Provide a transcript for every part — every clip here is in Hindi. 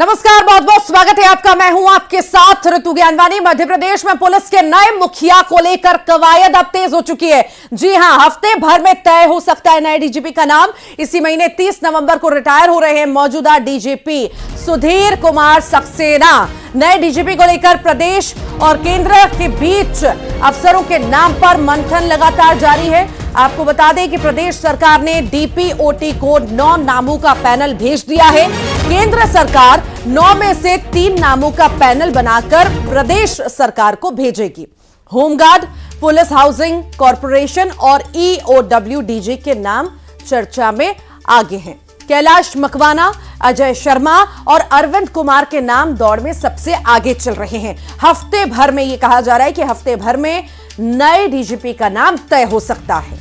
नमस्कार, बहुत बहुत स्वागत है आपका। मैं हूं आपके साथ ऋतु ज्ञानवानी। मध्य प्रदेश में पुलिस के नए मुखिया को लेकर कवायद अब तेज हो चुकी है। जी हां, हफ्ते भर में तय हो सकता है नए डीजीपी का नाम। इसी महीने 30 नवंबर को रिटायर हो रहे हैं मौजूदा डीजीपी सुधीर कुमार सक्सेना। नए डीजीपी को लेकर प्रदेश और केंद्र के बीच अफसरों के नाम पर मंथन लगातार जारी है। आपको बता दें कि प्रदेश सरकार ने डीपीओटी को 9 नामों का पैनल भेज दिया है। केंद्र सरकार 9 में से 3 नामों का पैनल बनाकर प्रदेश सरकार को भेजेगी। होमगार्ड, पुलिस हाउसिंग कॉरपोरेशन और ईओडब्ल्यूडीजी के नाम चर्चा में आगे हैं। कैलाश मकवाना, अजय शर्मा और अरविंद कुमार के नाम दौड़ में सबसे आगे चल रहे हैं। हफ्ते भर में यह कहा जा रहा है कि हफ्ते भर में नए डीजीपी का नाम तय हो सकता है।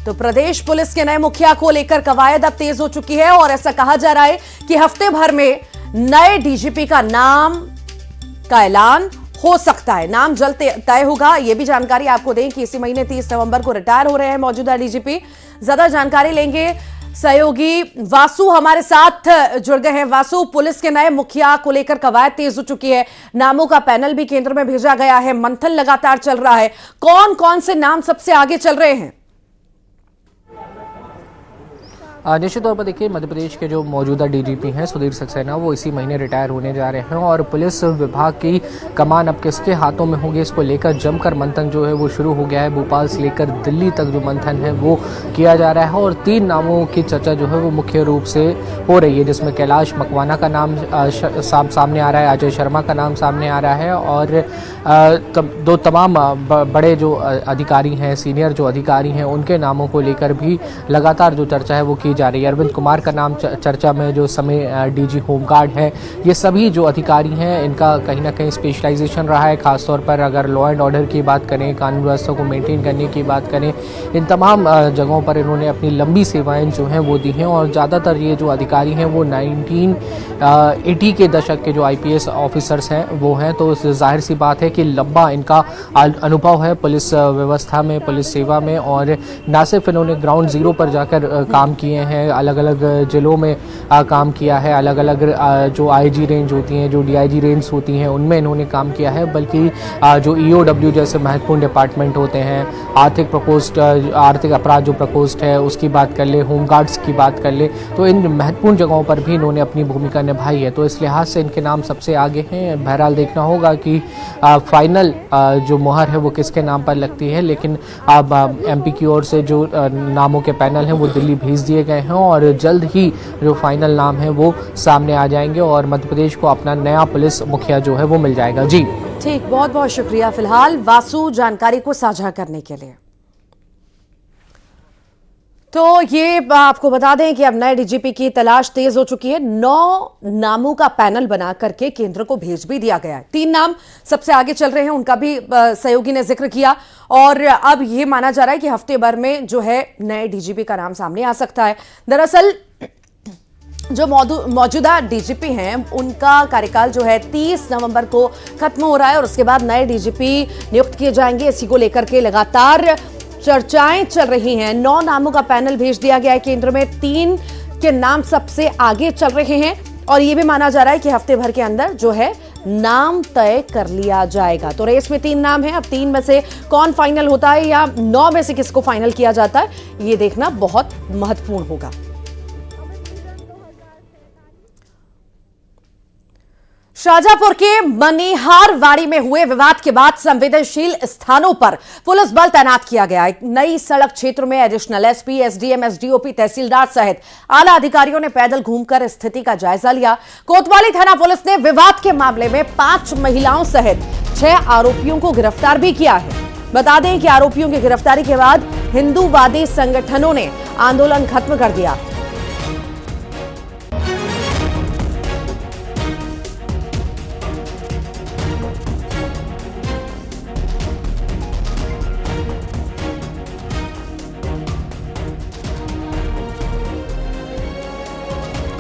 तो प्रदेश पुलिस के नए मुखिया को लेकर कवायद अब तेज हो चुकी है और ऐसा कहा जा रहा है कि हफ्ते भर में नए डीजीपी का नाम का ऐलान हो सकता है। नाम जल्द तय होगा। यह भी जानकारी आपको दें कि इसी महीने 30 नवंबर को रिटायर हो रहे हैं मौजूदा डीजीपी। ज्यादा जानकारी लेंगे, सहयोगी वासु हमारे साथ जुड़ गए हैं। वासु, पुलिस के नए मुखिया को लेकर कवायद तेज हो चुकी है। नामों का पैनल भी केंद्र में भेजा गया है। मंथन लगातार चल रहा है। कौन कौन से नाम सबसे आगे चल रहे हैं? निश्चित तौर पर देखिए, मध्य प्रदेश के जो मौजूदा डीजीपी हैं सुधीर सक्सेना, वो इसी महीने रिटायर होने जा रहे हैं और पुलिस विभाग की कमान अब किसके हाथों में होगी, इसको लेकर जमकर मंथन जो है वो शुरू हो गया है। भोपाल से लेकर दिल्ली तक जो मंथन है वो किया जा रहा है और 3 नामों की चर्चा जो है वो मुख्य रूप से हो रही है, जिसमें कैलाश मकवाना का नाम सामने आ रहा है, अजय शर्मा का नाम सामने आ रहा है और दो तमाम बड़े जो अधिकारी हैं, सीनियर जो अधिकारी हैं, उनके नामों को लेकर भी लगातार जो चर्चा है वो की जा रही है। अरविंद कुमार का नाम चर्चा में, जो समय डीजी होमगार्ड है, ये सभी जो अधिकारी हैं इनका कहीं ना कहीं स्पेशलाइजेशन रहा है। खासतौर पर अगर लॉ एंड ऑर्डर की बात करें, कानून व्यवस्था को मेंटेन करने की बात करें, इन तमाम जगहों पर इन्होंने अपनी लंबी सेवाएं जो हैं वो दी हैं और ज़्यादातर ये जो अधिकारी हैं वो 1980 के दशक के जो IPS ऑफिसर्स हैं वो हैं। तो जाहिर सी बात है कि लंबा इनका अनुभव है पुलिस व्यवस्था में, पुलिस सेवा में, और ना सिर्फ इन्होंने ग्राउंड जीरो पर जाकर काम किए हैं, अलग अलग जिलों में काम किया है, अलग अलग जो IG रेंज होती हैं, जो DIG रेंज होती हैं, उनमें इन्होंने काम किया है, बल्कि जो EOW जैसे महत्वपूर्ण डिपार्टमेंट होते हैं, आर्थिक अपराध जो प्रकोष्ठ है उसकी बात कर ले, होमगार्ड्स की बात कर ले, तो इन महत्वपूर्ण जगहों पर भी इन्होंने अपनी भूमिका निभाई है। तो इस लिहाज से इनके नाम सबसे आगे हैं। बहरहाल देखना होगा कि फाइनल जो मुहर है वो किसके नाम पर लगती है, लेकिन अब MP की ओर से जो नामों के पैनल हैं वो दिल्ली भेज दिए गए हैं और जल्द ही जो फाइनल नाम है वो सामने आ जाएंगे और मध्य प्रदेश को अपना नया पुलिस मुखिया जो है वो मिल जाएगा। जी ठीक, बहुत बहुत शुक्रिया फिलहाल वासु जानकारी को साझा करने के लिए। तो ये आपको बता दें कि अब नए डीजीपी की तलाश तेज हो चुकी है। 9 नामों का पैनल बना करके केंद्र को भेज भी दिया गया है। 3 नाम सबसे आगे चल रहे हैं, उनका भी सहयोगी ने जिक्र किया और अब ये माना जा रहा है कि हफ्ते भर में जो है नए डीजीपी का नाम सामने आ सकता है। दरअसल जो मौजूदा डीजीपी हैं उनका कार्यकाल जो है 30 नवंबर को खत्म हो रहा है और उसके बाद नए डीजीपी नियुक्त किए जाएंगे। इसी को लेकर के लगातार चर्चाएं चल रही हैं। 9 नामों का पैनल भेज दिया गया है केंद्र में, 3 के नाम सबसे आगे चल रहे हैं और यह भी माना जा रहा है कि हफ्ते भर के अंदर जो है नाम तय कर लिया जाएगा। तो रेस में 3 नाम हैं। अब 3 में से कौन फाइनल होता है या 9 में से किसको फाइनल किया जाता है, ये देखना बहुत महत्वपूर्ण होगा। शाहजहांपुर के मनिहारवाड़ी में हुए विवाद के बाद संवेदनशील स्थानों पर पुलिस बल तैनात किया गया है। नई सड़क क्षेत्र में एडिशनल SP, SDM, SDOP, तहसीलदार सहित आला अधिकारियों ने पैदल घूमकर स्थिति का जायजा लिया। कोतवाली थाना पुलिस ने विवाद के मामले में 5 महिलाओं सहित 6 आरोपियों को गिरफ्तार भी किया है। बता दें कि आरोपियों की गिरफ्तारी के बाद हिंदूवादी संगठनों ने आंदोलन खत्म कर दिया।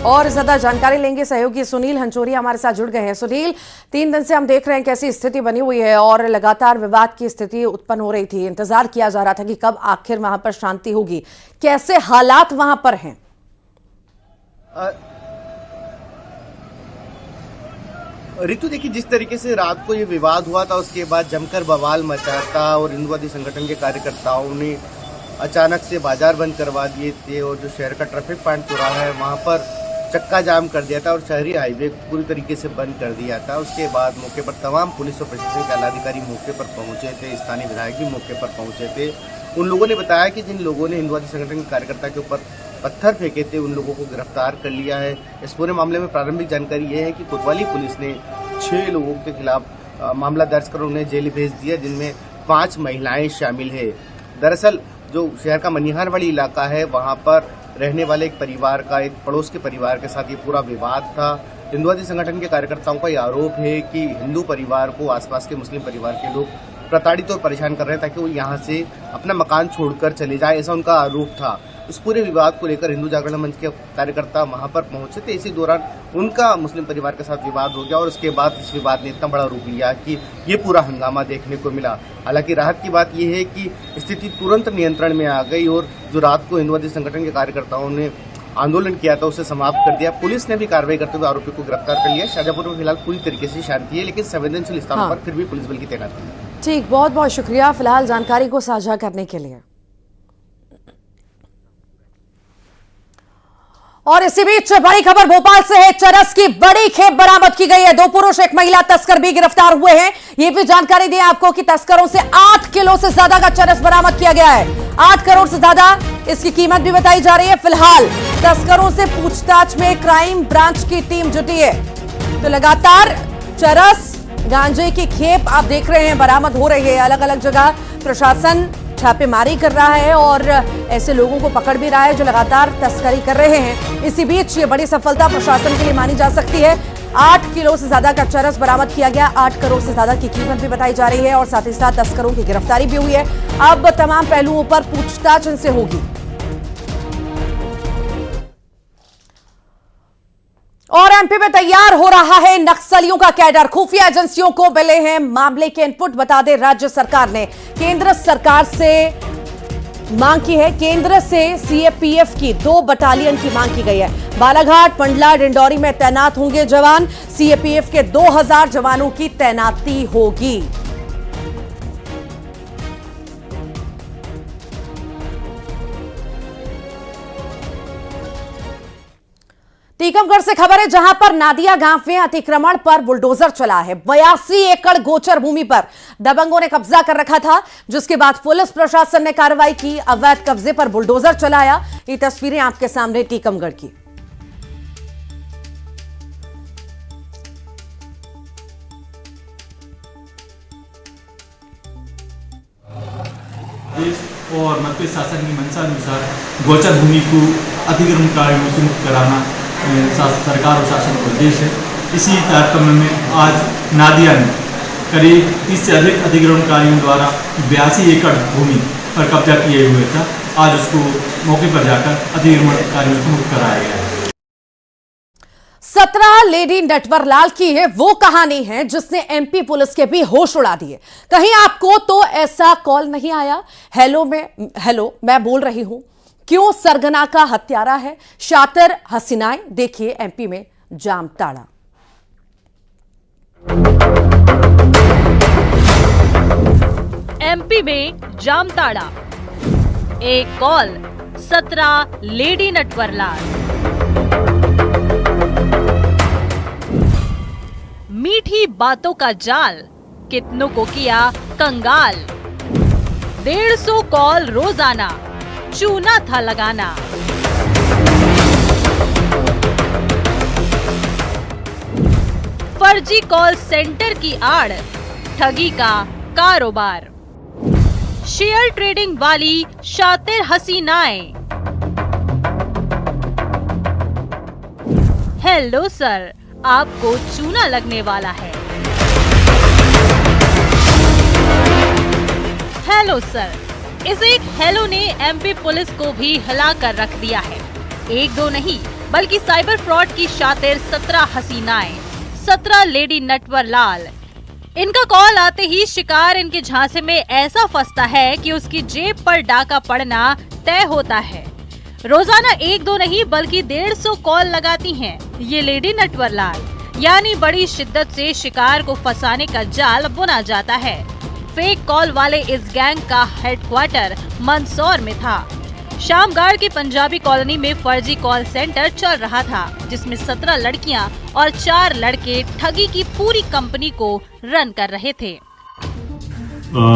और ज्यादा जानकारी लेंगे सहयोगी सुनील हंचोरी हमारे साथ जुड़ गए हैं। सुनील, 3 दिन से हम देख रहे हैं कैसी स्थिति बनी हुई है और लगातार विवाद की स्थिति उत्पन्न हो रही थी। इंतजार किया जा रहा था कि कब आखिर वहां पर शांति होगी। कैसे हालात वहां पर हैं? ऋतु, देखिए, जिस तरीके से रात को ये विवाद हुआ था उसके बाद जमकर बवाल मचा था और हिंदुवादी संगठन के कार्यकर्ताओं ने अचानक से बाजार बंद करवा दिए थे और जो शहर का ट्रैफिक पॉइंट चौराहा है वहाँ पर चक्का जाम कर दिया था और शहरी हाईवे पूरी तरीके से बंद कर दिया था। उसके बाद मौके पर तमाम पुलिस और प्रशासन के आलाधिकारी मौके पर पहुंचे थे, स्थानीय विधायक भी मौके पर पहुंचे थे। उन लोगों ने बताया कि जिन लोगों ने हिंदुवादी संगठन के कार्यकर्ता के ऊपर पत्थर फेंके थे उन लोगों को गिरफ्तार कर लिया है। इस पूरे मामले में प्रारंभिक जानकारी ये है कि कोतवाली पुलिस ने 6 लोगों के खिलाफ मामला दर्ज कर उन्हें जेल भेज दिया, जिनमें 5 महिलाएं शामिल है। दरअसल जो शहर का मनिहारवाड़ी इलाका है वहां पर रहने वाले एक परिवार का, एक पड़ोस के परिवार के साथ ये पूरा विवाद था। हिंदुवादी संगठन के कार्यकर्ताओं का ये आरोप है कि हिंदू परिवार को आसपास के मुस्लिम परिवार के लोग प्रताड़ित और परेशान कर रहे हैं ताकि वो यहाँ से अपना मकान छोड़कर चले जाए, ऐसा उनका आरोप था। इस पूरे विवाद को लेकर हिंदू जागरण मंच के कार्यकर्ता वहां पर पहुंचे थे। इसी दौरान उनका मुस्लिम परिवार के साथ विवाद हो गया और उसके बाद इस विवाद ने इतना बड़ा रूप लिया कि ये पूरा हंगामा देखने को मिला। हालांकि राहत की बात यह है कि स्थिति तुरंत नियंत्रण में आ गई और जो रात को हिंदुवादी संगठन के कार्यकर्ताओं ने आंदोलन किया था उसे समाप्त कर दिया। पुलिस ने भी कार्रवाई करते हुए आरोपी को गिरफ्तार कर लिया। शाहजहांपुर में फिलहाल पूरी तरीके से शांति है, लेकिन संवेदनशील स्थानों पर फिर भी पुलिस बल की तैनाती है। ठीक, बहुत बहुत शुक्रिया फिलहाल जानकारी को साझा करने के लिए। और इसी बीच बड़ी खबर भोपाल से है। चरस की बड़ी खेप बरामद की गई है। 2 पुरुष, 1 महिला तस्कर भी गिरफ्तार हुए हैं। यह भी जानकारी दी आपको कि तस्करों से 8 किलो से ज्यादा का चरस बरामद किया गया है। 8 करोड़ से ज्यादा इसकी कीमत भी बताई जा रही है। फिलहाल तस्करों से पूछताछ में क्राइम ब्रांच की टीम जुटी है। तो लगातार चरस, गांजे की खेप आप देख रहे हैं बरामद हो रही है। अलग अलग जगह प्रशासन छापेमारी कर रहा है और ऐसे लोगों को पकड़ भी रहा है जो लगातार तस्करी कर रहे हैं। इसी बीच ये बड़ी सफलता प्रशासन के लिए मानी जा सकती है। 8 किलो से ज्यादा का चरस बरामद किया गया। 8 करोड़ से ज्यादा की कीमत भी बताई जा रही है और साथ ही साथ तस्करों की गिरफ्तारी भी हुई है। अब तमाम पहलुओं पर पूछताछ इनसे होगी। और एमपी में तैयार हो रहा है नक्सलियों का कैडर। खुफिया एजेंसियों को मिले हैं मामले के इनपुट। बता दें, राज्य सरकार ने केंद्र सरकार से मांग की है। केंद्र से सीएपीएफ की 2 बटालियन की मांग की गई है। बालाघाट, मंडला, डिंडौरी में तैनात होंगे जवान। सीएपीएफ के 2000 जवानों की तैनाती होगी। टीकमगढ़ से खबर है, जहां पर नादिया गांव में अतिक्रमण पर बुलडोजर चला है। 82 एकड़ गोचर भूमि पर दबंगों ने कब्जा कर रखा था, जिसके बाद पुलिस प्रशासन ने कार्रवाई की। अवैध कब्जे पर बुलडोजर चलाया। ये तस्वीरें आपके सामने टीकमगढ़ की। और मध्य शासन की मंशा अनुसार गोचर भूमि को अतिक्रमणकारियों से मुक्त कराना सरकार और शासन का उद्देश्य है। इसी तारतम्य में आज नादिया में करीब 30 से अधिक अतिक्रमणकारियों द्वारा 82 एकड़ भूमि पर कब्जा किए हुए था। आज उसको मौके पर जाकर अतिक्रमणकारियों से मुक्त कराया गया है। 17 लेडी नटवरलाल की है वो कहानी है जिसने एमपी पुलिस के भी होश उड़ा दिए। कहीं आपको तो ऐसा कॉल नहीं आया? हेलो मैं बोल रही हूं, क्यों सरगना का हत्यारा है शातिर हसीनाएं? देखिए एमपी में जामताड़ा। एमपी में जामताड़ा, एक कॉल 17 लेडी नटवरलाल। मीठी बातों का जाल कितनों को किया कंगाल। 150 कॉल रोजाना चूना था लगाना। फर्जी कॉल सेंटर की आड़ ठगी का कारोबार। शेयर ट्रेडिंग वाली शातिर हसीनाएं। हेलो सर, आपको चूना लगने वाला है। हेलो सर, इस एक हेलो ने एमपी पुलिस को भी हिला कर रख दिया है। 1 2 नहीं बल्कि साइबर फ्रॉड की शातिर 17 हसीनाएं, 17 लेडी नटवर लाल। इनका कॉल आते ही शिकार इनके झांसे में ऐसा फंसता है कि उसकी जेब पर डाका पड़ना तय होता है। रोजाना 1-2 नहीं बल्कि 150 कॉल लगाती हैं ये लेडी नटवर लाल। यानी बड़ी शिद्दत से शिकार को फंसाने का जाल बुना जाता है। फेक कॉल वाले इस गैंग का हेडक्वार्टर मंदसौर में था। शामगाड़ की पंजाबी कॉलोनी में फर्जी कॉल सेंटर चल रहा था, जिसमें 17 लड़कियां और 4 लड़के ठगी की पूरी कंपनी को रन कर रहे थे।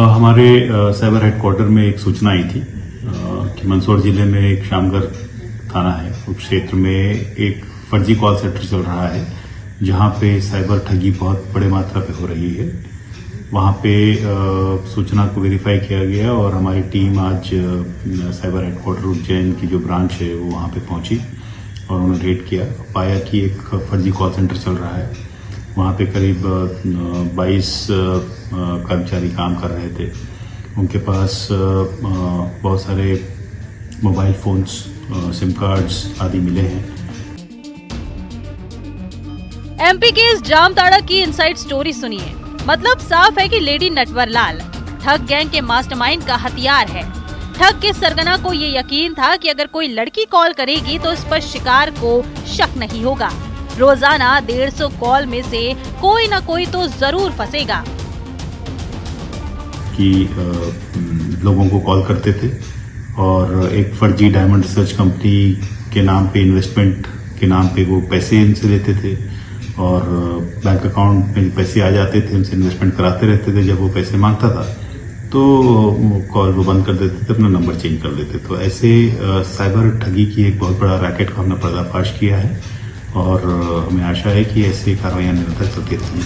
हमारे साइबर हेडक्वार्टर में एक सूचना आई थी कि मंदसौर जिले में एक शामगढ़ थाना है, उस क्षेत्र में एक फर्जी कॉल सेंटर चल रहा है जहां पे साइबर ठगी बहुत बड़े मात्रा पे हो रही है। वहां पे सूचना को वेरीफाई किया गया और हमारी टीम आज साइबर हेडक्वार्टर उज्जैन की जो ब्रांच है वो वहां पे पहुंची और उन्होंने रेड किया। पाया कि एक फर्जी कॉल सेंटर चल रहा है। वहां पे करीब 22 कर्मचारी काम कर रहे थे। उनके पास बहुत सारे मोबाइल फोन्स, सिम कार्ड्स आदि मिले हैं। एमपी के इस जामताड़ा की इनसाइड स्टोरी सुनिए। मतलब साफ है कि लेडी नटवर लाल ठग गैंग के मास्टरमाइंड का हथियार है। ठग के सरगना को ये यकीन था कि अगर कोई लड़की कॉल करेगी तो इस पर शिकार को शक नहीं होगा। रोजाना 150 कॉल में से कोई न कोई तो जरूर फंसेगा। कि लोगों को कॉल करते थे और एक फर्जी डायमंड रिसर्च कंपनी के नाम पे, इन्वेस्टमेंट के नाम पे वो पैसे इनसे लेते थे और बैंक अकाउंट में पैसे आ जाते थे, उनसे इन्वेस्टमेंट कराते रहते थे। जब वो पैसे मांगता था तो कॉल वो बंद कर देते थे, अपना नंबर चेंज कर देते। तो ऐसे साइबर ठगी की एक बहुत बड़ा रैकेट का हमने पर्दाफाश किया है और हमें आशा है कि ऐसी कार्रवाइयां निरंतर चलती रहेंगी।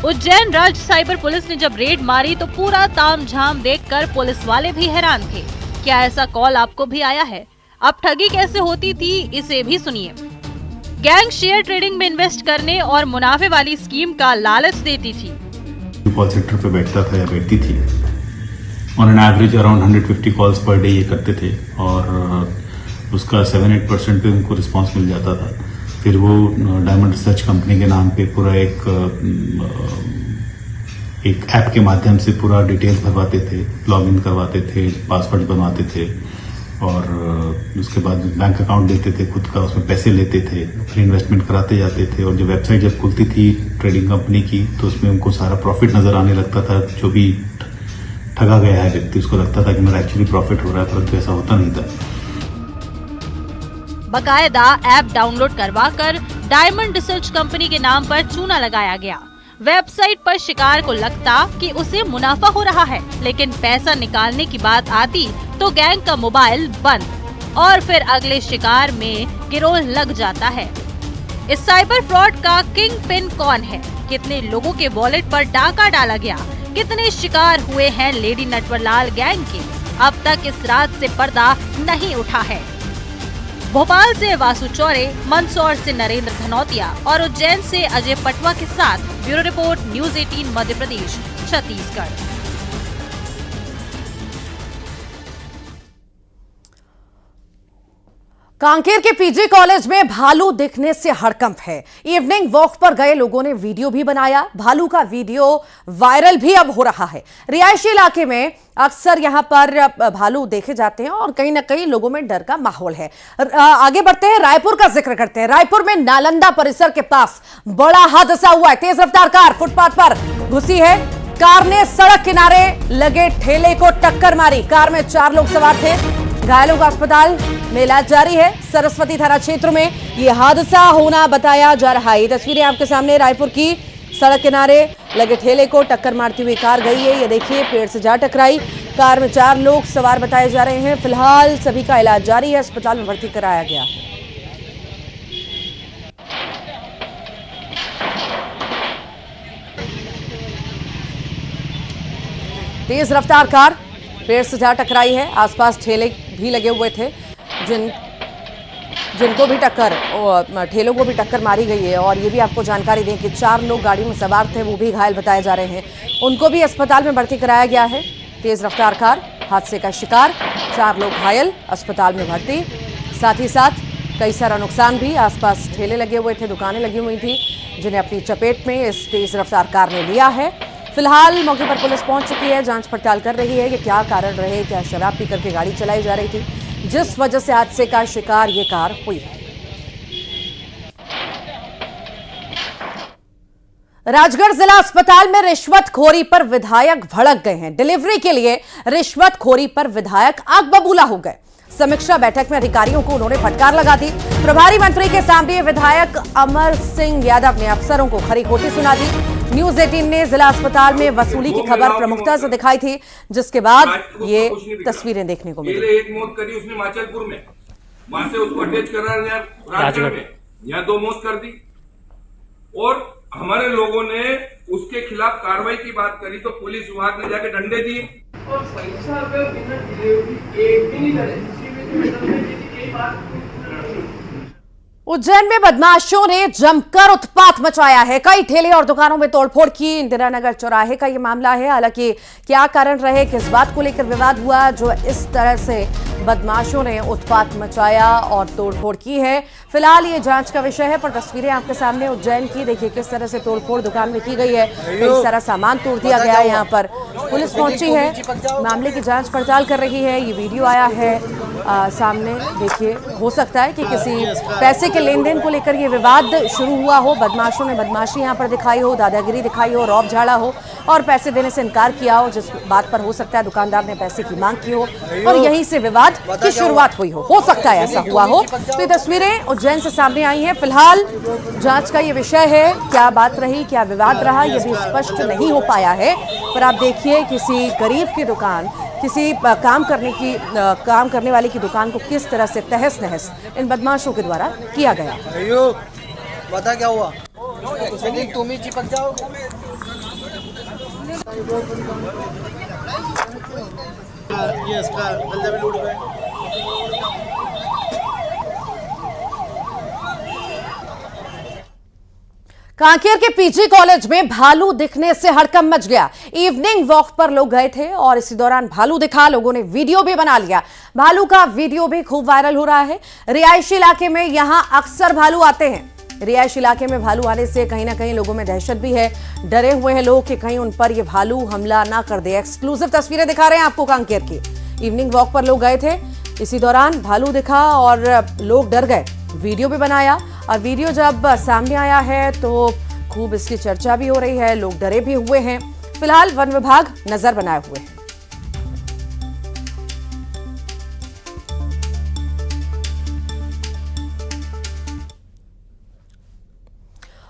उज्जैन राज्य साइबर पुलिस ने जब रेड मारी तो पूरा तामझाम देखकर पुलिस वाले भी हैरान थे। क्या ऐसा कॉल आपको भी आया है? अब ठगी कैसे होती थी इसे भी सुनिए। गैंग शेयर ट्रेडिंग में इन्वेस्ट करने और मुनाफे वाली स्कीम का लालच देती थी। कॉल सेंटर पे बैठता था या बैठती थी और an average around 150 calls per day ये करते थे और उसका 7-8% पे उनको रिस्पांस मिल जाता था। फिर वो डायमंड रिसर्च कंपनी के नाम पे पूरा एक ऐप के माध्यम से पूरा डिटेल्स भरवाते थे, लॉगिन करवाते थे, पासवर्ड बनवाते थे और उसके बाद बैंक अकाउंट देते थे खुद का, उसमें पैसे लेते थे, फिर इन्वेस्टमेंट कराते जाते थे। और जो वेबसाइट जब खुलती थी ट्रेडिंग कंपनी की तो उसमें उनको सारा प्रॉफिट नजर आने लगता था। जो भी ठगा गया है व्यक्ति, उसको लगता था कि मेरा एक्चुअली प्रॉफिट हो रहा है, परंतु ऐसा होता नहीं था। बकायदा ऐप डाउनलोड करवाकर डायमंड रिसर्च कंपनी के नाम पर चूना लगाया गया। वेबसाइट पर शिकार को लगता कि उसे मुनाफा हो रहा है, लेकिन पैसा निकालने की बात आती तो गैंग का मोबाइल बंद और फिर अगले शिकार में गिरोह लग जाता है। इस साइबर फ्रॉड का किंग पिन कौन है? कितने लोगों के वॉलेट पर डाका डाला गया? कितने शिकार हुए हैं लेडी नटवरलाल गैंग के? अब तक इस रात से पर्दा नहीं उठा है। भोपाल से वासु चौरे, मंदसौर से नरेंद्र धनौतिया और उज्जैन से अजय पटवा के साथ bureau report, news 18 Madhya Pradesh, Chhattisgarh. Kanker के पीजी कॉलेज में भालू दिखने से हड़कंप है। इवनिंग वॉक पर गए लोगों ने वीडियो भी बनाया। भालू का वीडियो वायरल भी अब हो रहा है। रिहायशी इलाके में अक्सर यहां पर भालू देखे जाते हैं और कहीं ना कहीं लोगों में डर का माहौल है। आगे बढ़ते हैं, रायपुर का जिक्र करते हैं। रायपुर में नालंदा परिसर के पास बड़ा हादसा हुआ है। तेज रफ्तार कार फुटपाथ पर घुसी है। कार ने सड़क किनारे लगे ठेले को टक्कर मारी। कार में 4 लोग सवार थे। घायलों का अस्पताल में इलाज जारी है। सरस्वती थाना क्षेत्र में यह हादसा होना बताया जा रहा है। ये तस्वीरें आपके सामने रायपुर की। सड़क किनारे लगे ठेले को टक्कर मारती हुई कार गई है। ये देखिए, पेड़ से जा टकराई। कार में 4 लोग सवार बताए जा रहे हैं। फिलहाल सभी का इलाज जारी है। अस्पताल में भर्ती कराया गया। तेज रफ्तार कार पेड़ से जा टकराई है। आसपास ठेले भी लगे हुए थे जिनको भी ठेलों को भी टक्कर मारी गई है। और ये भी आपको जानकारी दें कि 4 लोग गाड़ी में सवार थे, वो भी घायल बताए जा रहे हैं। उनको भी अस्पताल में भर्ती कराया गया है। तेज रफ्तार कार हादसे का शिकार, 4 लोग घायल, अस्पताल में भर्ती। साथ ही साथ कई सारा नुकसान भी। आसपास ठेले लगे हुए थे, दुकानें लगी हुई थी, जिन्हें अपनी चपेट में इस तेज रफ्तार कार ने लिया है। फिलहाल मौके पर पुलिस पहुंच चुकी है, जांच पड़ताल कर रही है कि क्या कारण रहे, क्या शराब पी करके गाड़ी चलाई जा रही थी जिस वजह से हादसे का शिकार ये कार हुई है। राजगढ़ जिला अस्पताल में रिश्वतखोरी पर विधायक भड़क गए हैं। डिलीवरी के लिए रिश्वतखोरी पर विधायक आग बबूला हो गए। समीक्षा बैठक में अधिकारियों को उन्होंने फटकार लगा दी। प्रभारी मंत्री के सामने विधायक अमर सिंह यादव ने अफसरों को खरी खोटी सुना दी। न्यूज 18 ने जिला अस्पताल में वसूली की खबर प्रमुखता से दिखाई थी, जिसके बाद ये तस्वीरें देखने को मिली। एक मौत करी उसने हिमाचलपुर में, वहां से उसको अटैच करा राजगढ़ में, यहाँ 2 मौत कर दी। और हमारे लोगों ने उसके खिलाफ कार्रवाई की बात करी तो पुलिस विभाग ने जाके डंडे दिए। और पैसा बिना डिलीवरी एक भी नहीं करे। उज्जैन में बदमाशों ने जमकर उत्पात मचाया है। कई ठेले और दुकानों में तोड़फोड़ की। इंदिरा नगर चौराहे का ये मामला है। हालांकि क्या कारण रहे, किस बात को लेकर विवाद हुआ जो इस तरह से बदमाशों ने उत्पात मचाया और तोड़फोड़ की है, फिलहाल ये जांच का विषय है। पर तस्वीरें आपके सामने उज्जैन की देखिए, किस तरह से तोड़फोड़ दुकान में की गई है। कई सारा सामान तोड़ दिया गया है। यहाँ पर पुलिस पहुंची है, मामले की जांच पड़ताल कर रही है। ये वीडियो आया है सामने, देखिए। हो सकता है कि किसी पैसे के लेन देन को लेकर ये विवाद शुरू हुआ हो। बदमाशों ने बदमाशी यहाँ पर दिखाई हो, दादागिरी दिखाई हो, रौब झाड़ा हो और पैसे देने से इनकार किया हो, जिस बात पर हो सकता है दुकानदार ने पैसे की मांग की हो और यहीं से विवाद की शुरुआत हुई हो सकता है ऐसा हुआ हो। तो ये तस्वीरें उज्जैन से सामने आई हैं। फिलहाल जांच का ये विषय है, क्या बात रही, क्या विवाद रहा, ये भी स्पष्ट नहीं हो पाया है। पर आप देखिए, किसी गरीब की दुकान, किसी काम करने वाले की दुकान को किस तरह से तहस नहस इन बदमाशों के द्वारा किया गया। बता क्या हुआ? तुम ही चिपक जाओगे। ये इसका पंजाबी लूट गए। कांकेर के पीजी कॉलेज में भालू दिखने से हड़कंप मच गया। इवनिंग वॉक पर लोग गए थे और इसी दौरान भालू दिखा। लोगों ने वीडियो भी बना लिया। भालू का वीडियो भी खूब वायरल हो रहा है। रिहायशी इलाके में यहां अक्सर भालू आते हैं। रिहायशी इलाके में भालू आने से कहीं ना कहीं लोगों में दहशत भी है। डरे हुए हैं लोग कि कहीं उन पर ये भालू हमला ना कर दे। एक्सक्लूसिव तस्वीरें दिखा रहे हैं आपको कांकेर की। इवनिंग वॉक पर लोग गए थे, इसी दौरान भालू दिखा और लोग डर गए। वीडियो भी बनाया और वीडियो जब सामने आया है तो खूब इसकी चर्चा भी हो रही है। लोग डरे भी हुए हैं। फिलहाल वन विभाग नजर बनाए हुए है।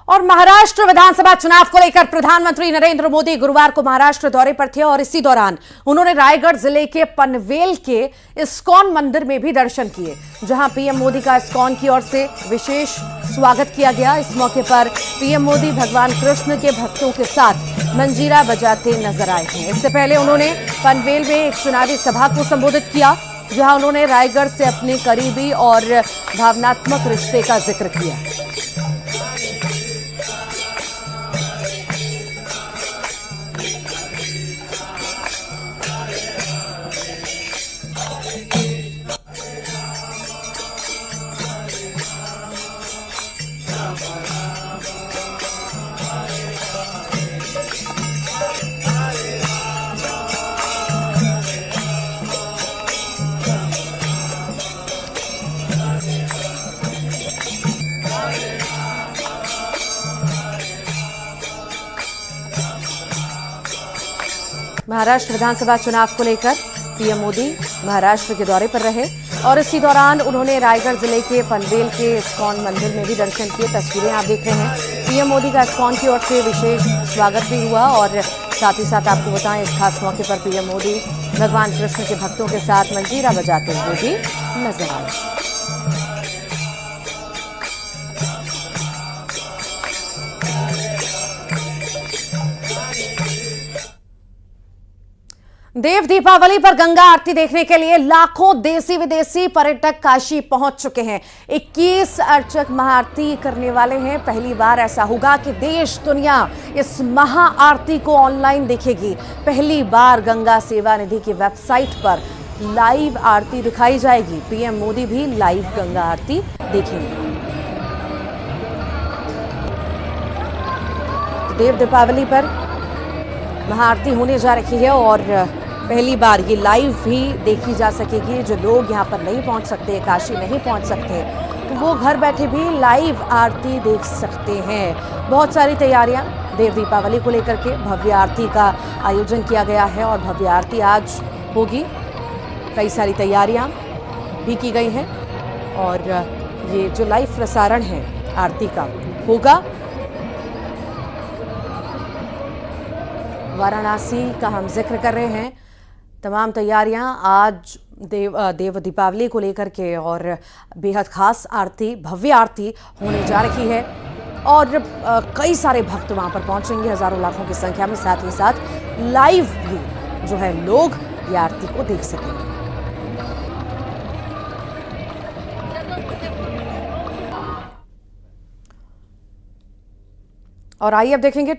और महाराष्ट्र विधानसभा चुनाव को लेकर प्रधानमंत्री नरेंद्र मोदी गुरुवार को महाराष्ट्र दौरे पर थे और इसी दौरान उन्होंने रायगढ़ जिले के पनवेल के इस्कॉन मंदिर में भी दर्शन किए, जहां पीएम मोदी का इस्कॉन की ओर से विशेष स्वागत किया गया। इस मौके पर पीएम मोदी भगवान कृष्ण के भक्तों के साथ मंजीरा बजाते नजर आए हैं। इससे पहले उन्होंने पनवेल में एक चुनावी सभा को संबोधित किया, जहां उन्होंने रायगढ़ से अपने करीबी और भावनात्मक रिश्ते का जिक्र किया। महाराष्ट्र विधानसभा चुनाव को लेकर पीएम मोदी महाराष्ट्र के दौरे पर रहे और इसी दौरान उन्होंने रायगढ़ जिले के पनवेल के इस्कॉन मंदिर में भी दर्शन किए। तस्वीरें आप देख रहे हैं। पीएम मोदी का इस्कॉन की ओर से विशेष स्वागत भी हुआ और साथ ही साथ आपको बताएं, इस खास मौके पर पीएम मोदी भगवान कृष्ण के भक्तों के साथ मंजीरा बजाते हुए भी नजर आए। देव दीपावली पर गंगा आरती देखने के लिए लाखों देसी विदेशी पर्यटक काशी पहुंच चुके हैं। 21 अर्चक महाआरती करने वाले हैं। पहली बार ऐसा होगा कि देश दुनिया इस महाआरती को ऑनलाइन देखेगी। पहली बार गंगा सेवा निधि की वेबसाइट पर लाइव आरती दिखाई जाएगी। पीएम मोदी भी लाइव गंगा आरती देखेंगे। तो देव दीपावली पर महाआरती होने जा रही है और पहली बार ये लाइव भी देखी जा सकेगी। जो लोग यहाँ पर नहीं पहुँच सकते, काशी नहीं पहुँच सकते, तो वो घर बैठे भी लाइव आरती देख सकते हैं। बहुत सारी तैयारियां देव दीपावली को लेकर के भव्य आरती का आयोजन किया गया है और भव्य आरती आज होगी। कई सारी तैयारियां भी की गई हैं और ये जो लाइव प्रसारण है आरती का होगा। वाराणसी का हम जिक्र कर रहे हैं। तमाम तैयारियां आज देव दीपावली को लेकर के और बेहद खास आरती, भव्य आरती होने जा रही है और कई सारे भक्त वहां पर पहुंचेंगे हजारों लाखों की संख्या में। साथ ही साथ लाइव भी जो है लोग ये आरती को देख सकेंगे। और आइए अब देखेंगे